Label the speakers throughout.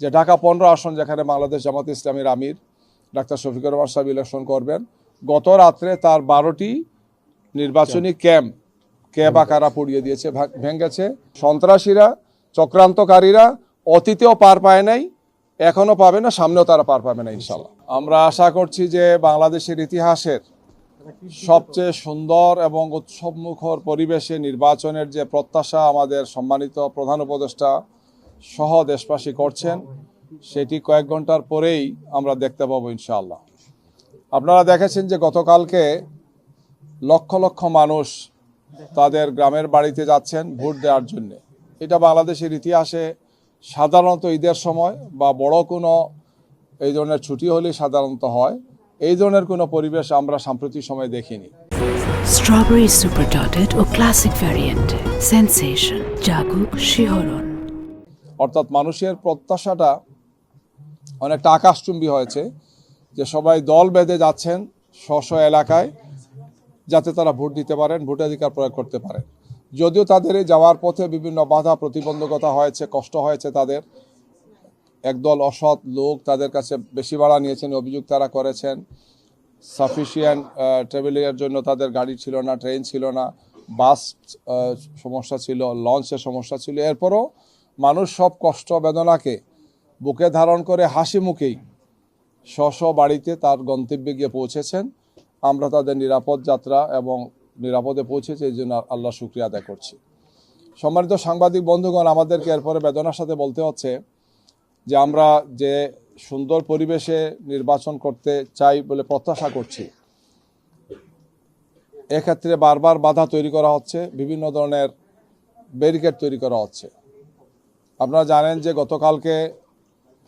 Speaker 1: যে ঢাকা 15 আসন যেখানে বাংলাদেশ জামাত ইসলামীর আমির ডাক্তার শফিকুর রহমান সাহেব ইলেকশন করবেন, গত রাত্রে তার 12টি নির্বাচনী কে বা কারা পুড়িয়ে দিয়েছে, ভেঙেছে। সন্ত্রাসীরা, চক্রান্তকারীরা অতীতেও পার পায় নাই, এখনো পাবে না, সামনেও তারা পার পাবে না ইনশাল্লাহ। আমরা আশা করছি যে বাংলাদেশের ইতিহাসের সবচেয়ে সুন্দর এবং উৎসবমুখর পরিবেশে নির্বাচনের যে প্রত্যাশা আমাদের সম্মানিত প্রধান উপদেষ্টা সহ দেশবাসী করছেন, সেটি কয়েক ঘন্টার পরেই আমরা দেখতে পাবো ইনশাআল্লাহ। আপনারা দেখেছেন যে গতকালকে লক্ষ লক্ষ মানুষ তাদের গ্রামের বাড়িতে যাচ্ছেন ভোট দেওয়ার জন্য। এটা বাংলাদেশের ইতিহাসে সাধারণত ঈদের সময় বা বড় কোনো এই ধরনের ছুটি হলেই সাধারণত হয়, এই ধরনের কোনো পরিবেশ আমরা সাম্প্রতিক সময় দেখিনি।
Speaker 2: স্ট্রবেরি সুপার ডটেড ও ক্লাসিক ভ্যারিয়েন্টে সেন্সেশন জাগুক শিহরণ।
Speaker 1: অর্থাৎ মানুষের প্রত্যাশাটা অনেকটা আকাশচুম্বী হয়েছে যে সবাই দল বেঁধে যাচ্ছেন স্ব এলাকায়, যাতে তারা ভোট দিতে পারেন, ভোটাধিকার প্রয়োগ করতে পারেন। যদিও তাদের এই যাওয়ার পথে বিভিন্ন বাধা প্রতিবন্ধকতা হয়েছে, কষ্ট হয়েছে তাদের। একদল অসৎ লোক তাদের কাছে বেশি ভাড়া নিয়েছেন, অভিযোগ তারা করেছেন। সাফিসিয়েন্ট ট্রাভেলিংয়ের জন্য তাদের গাড়ি ছিল না, ট্রেন ছিল না, বাস সমস্যা ছিল, লঞ্চের সমস্যা ছিল। এরপরও মানুষ সব কষ্ট বেদনাকে বুকে ধারণ করে হাসি মুখেই স্ব বাড়িতে তার গন্তব্যে গিয়ে পৌঁছেছেন। আমরা তাদের নিরাপদ যাত্রা এবং নিরাপদে পৌঁছেছে, এই জন্য আল্লাহ শুকরিয়া আদায় করছি। সম্মানিত সাংবাদিক বন্ধুগণ, আমাদেরকে এরপরে বেদনার সাথে বলতে হচ্ছে যে আমরা যে সুন্দর পরিবেশে নির্বাচন করতে চাই বলে প্রত্যাশা করছি, এক্ষেত্রে বারবার বাধা তৈরি করা হচ্ছে, বিভিন্ন ধরনের ব্যারিকেড তৈরি করা হচ্ছে। আপনারা জানেন যে গতকালকে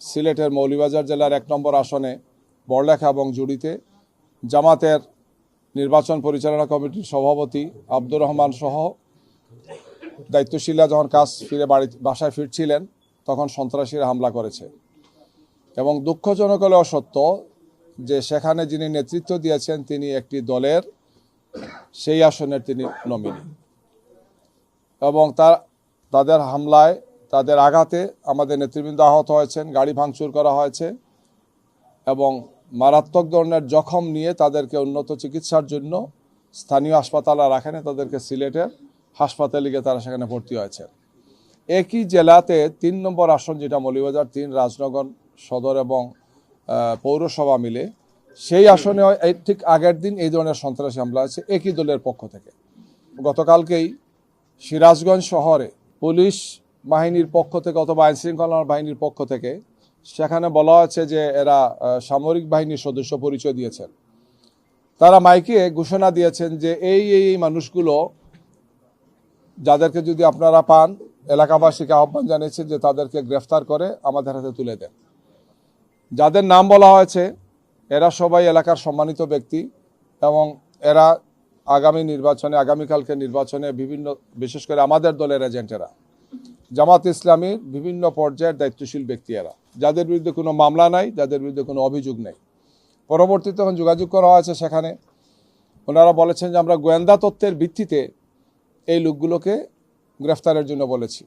Speaker 1: সিলেটের মৌলভীবাজার জেলার 1 নম্বর আসনে বড়লেখা এবং জুড়িতে জামাতের নির্বাচন পরিচালনা কমিটির সভাপতি আব্দুর রহমান সহ দায়িত্বশীলরা যখন কাজ ফিরে বাসায় ফিরছিলেন, তখন সন্ত্রাসীরা হামলা করেছে। এবং দুঃখজনক হলেও সত্য যে সেখানে যিনি নেতৃত্ব দিয়েছেন তিনি একটি দলের সেই আসনের তিনি নমিনি, এবং তাদের হামলায়, তাদের আঘাতে আমাদের নেতৃবৃন্দ আহত হয়েছেন, গাড়ি ভাঙচুর করা হয়েছে এবং মারাত্মক ধরনের জখম নিয়ে তাদেরকে উন্নত চিকিৎসার জন্য স্থানীয় হাসপাতালে রাখেন, তাদেরকে সিলেটের হাসপাতালে গিয়ে তারা সেখানে ভর্তি হয়েছে। একই জেলাতে 3 নম্বর আসন, যেটা মৌলভীবাজার 3 রাজনগর সদর এবং পৌরসভা মিলে, সেই আসনে ঠিক আগের দিন এই ধরনের সন্ত্রাসী হামলা হয়েছে একই দলের পক্ষ থেকে। গতকালকেই সিরাজগঞ্জ শহরে পুলিশ বাহিনীর পক্ষ থেকে অথবা আইনশৃঙ্খলা বাহিনীর পক্ষ থেকে সেখানে বলা হয়েছে যে এরা সামরিক বাহিনীর সদস্য পরিচয় দিয়েছেন। তারা মাইকে ঘোষণা দিয়েছেন যে এই মানুষগুলো যাদেরকে যদি আপনারা পান, এলাকাবাসীকে আহ্বান জানিয়েছেন যে তাদেরকে গ্রেফতার করে আমাদের হাতে তুলে দেন। যাদের নাম বলা হয়েছে এরা সবাই এলাকার সম্মানিত ব্যক্তি এবং এরা আগামীকালকে নির্বাচনে বিভিন্ন, বিশেষ করে আমাদের দলের এজেন্টেরা, জামাত ইসলামীর বিভিন্ন পর্যায়ের দায়িত্বশীল ব্যক্তি এরা, যাদের বিরুদ্ধে কোনো মামলা নাই, যাদের বিরুদ্ধে কোনো অভিযোগ নেই। পরবর্তীতে যখন যোগাযোগ করা হয়েছে সেখানে ওনারা বলেছেন যে আমরা গোয়েন্দা তথ্যের ভিত্তিতে এই লোকগুলোকে গ্রেফতারের জন্য বলেছি।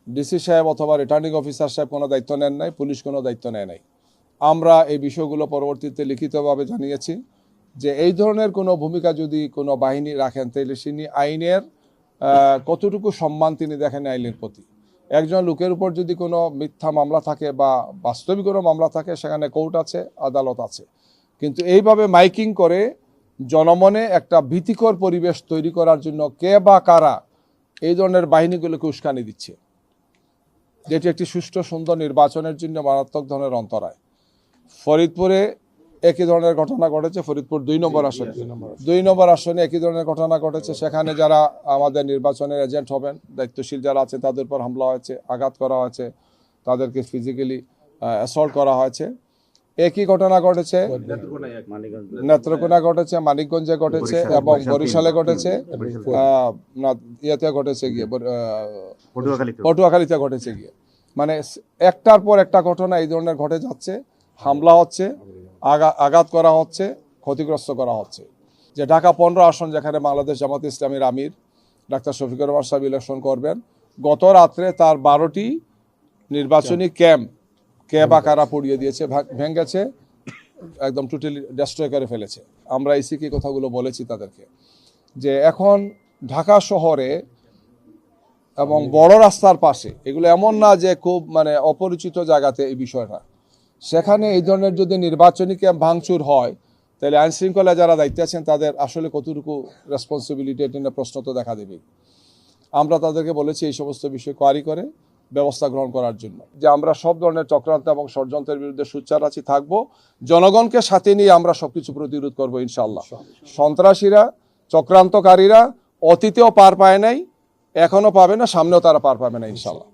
Speaker 1: ডিসি সাহেব অথবা রিটার্নিং অফিসার সাহেব কোনো দায়িত্ব নেন নাই, পুলিশ কোনো দায়িত্ব নেয় নাই। আমরা এই বিষয়গুলো পরবর্তীতে লিখিতভাবে জানিয়েছি যে এই ধরনের কোনো ভূমিকা যদি কোনো বাহিনী রাখেন, তাহলে তিনি আইনের কতটুকু সম্মান তিনি দেখেন আইনের প্রতি। একজন লোকের উপর যদি কোনো মিথ্যা মামলা থাকে বা বাস্তবিক কোনো মামলা থাকে, সেখানে কোর্ট আছে, আদালত আছে, কিন্তু এইভাবে মাইকিং করে জনমনে একটা ভীতিকর পরিবেশ তৈরি করার জন্য কে বা কারা এই ধরনের বাহিনীগুলোকে উস্কানি দিচ্ছে, যেটি একটি সুষ্ঠু সুন্দর নির্বাচনের জন্য মারাত্মক ধরনের অন্তরায়। ফরিদপুরে একই ধরনের ঘটনা ঘটেছে, ফরিদপুর 2 নম্বর আসনে একই ধরনের ঘটনা ঘটেছে। সেখানে যারা আমাদের নির্বাচনের এজেন্ট হবেন, দায়িত্বশীল যারা আছে, তাদের উপর হামলা হয়েছে, আঘাত করা হয়েছে, তাদেরকে ফিজিক্যালি অ্যাসল্ট করা হয়েছে। একই ঘটনা ঘটেছে নেত্রকোনা ঘটেছে, মানিকগঞ্জে ঘটেছে এবং বরিশালে ঘটেছে, পটুয়াখালীতে ঘটেছে গিয়ে। মানে একটার পর একটা ঘটনা এই ধরনের ঘটে যাচ্ছে, হামলা হচ্ছে, আঘাত করা হচ্ছে, ক্ষতিগ্রস্ত করা হচ্ছে। যে ঢাকা 15 আসন যেখানে বাংলাদেশ জামাত ইসলামীর আমির ডাক্তার শফিকুর রহমান সাহেব ইলেকশন করবেন, গত রাত্রে তার 12টি নির্বাচনী ক্যাম্প আকারা পড়িয়ে দিয়েছে, ভেঙেছে, একদম টোটালি ডেস্ট্রয় করে ফেলেছে। আমরা ইসিকে কথাগুলো বলেছি তাদেরকে যে এখন ঢাকা শহরে এবং বড় রাস্তার পাশে, এগুলো এমন না যে খুব মানে অপরিচিত জায়গাতে এই বিষয়টা, সেখানে এই ধরনের যদি নির্বাচনী ক্যাম্প ভাঙচুর হয় তাহলে আইন শৃঙ্খলা যারা দায়িত্বে আছেন তাদের আসলে কতটুকু রেসপন্সিবিলিটি এটা নিয়ে প্রশ্ন তো দেখা দেবে। আমরা তাদেরকে বলেছি এই সমস্ত বিষয় কোয়ারি করে ব্যবস্থা গ্রহণ করার জন্য, যে আমরা সব ধরনের চক্রান্ত এবং ষড়যন্ত্রের বিরুদ্ধে সোচ্চার আছি, থাকবো, জনগণকে সাথে নিয়ে আমরা সবকিছু প্রতিরোধ করবো ইনশাআল্লাহ। সন্ত্রাসীরা, চক্রান্তকারীরা অতীতেও পার পায় নাই, এখনো পাবে না, সামনেও তারা পার পাবে না ইনশাআল্লাহ।